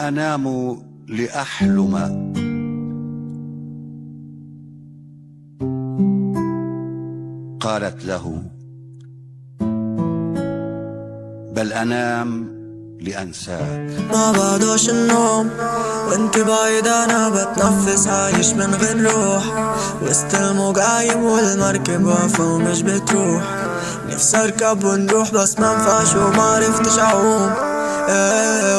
أنا أنام لأحلم، قالت له بل أنام لأنساك. ما بعدوش النوم وانت بعيد، انا بتنفس عايش من غير روح، وسط الموج قايم والمركب واقفة ومش بتروح. نفسي اركب ونروح بس منفعش ومعرفتش اعوم،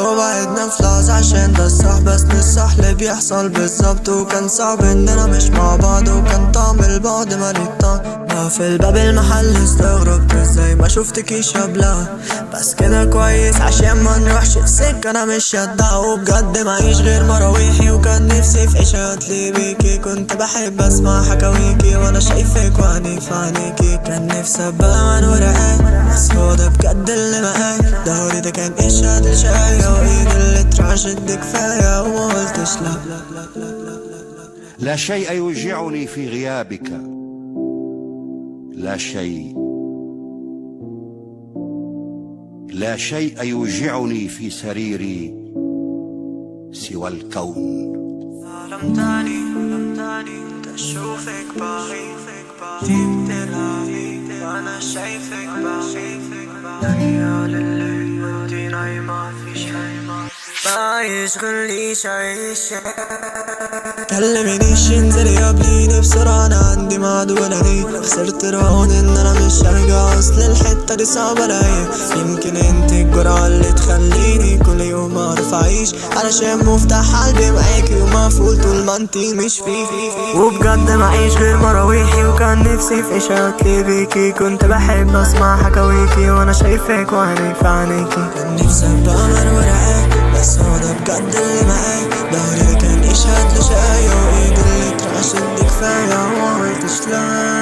وبعدنا في لحظة عشان ده الصح، بس مش صح اللي بيحصل بالظبط. وكان صعب اننا مش مع بعض، وكان طعم البعد مالي طعم. بقفل باب المحل استغربت ازاي ما شفتكيش قبلها، بس كده كويس عشان ما نروحش في سكة انا مش شدها. وبجد معيش غير مراويحي، وكان نفسي في عشات لي بيكي. كنت بحب اسمع حكاويكي وانا شايفك وعيني في عينيكي. كان نفسي ابقى من ورقاك، بس هو ده بجد اللي معاك. دهوري ده كان اشهاد لشاية، وايد اللي اترعشت دي كفاية، وما قلتش لا. لا شيء يوجعني في غيابك، لا شيء، لا شيء يوجعني في سريري سوى الكون. ظلمتني انت اشوفك بعيد، ترهبي وانا شايفك بعيد. ليالي الليل وانتي نايمة فيش نايمة، ما يشغلنيش عيشك. كلمنيش انزلي قبليني بسرعة، انا عندي ميعاد ولدي. خسرت رهون ان انا مش هرجع، اصل الحتة دي صعبة عليا. يمكن انت الجرعة اللي تخليني كل يوم اعرف اعيش، علشان مفتاح قلبي معاكي ومقفول طول ما انتي مش فيه. وبجد معيش غير مراويحي، وكان نفسي في اشارات لي بيكي. كنت بحب اسمع حكاويكي وانا شايفك وعيني في عينيكي. كان نفسي ابقى من ورقاك، بس هو ده بجد اللي معاك. ظهري ده كان اشهاد لشاية، وايد اللي اترعشت دي كفاية، وما قلتش لا.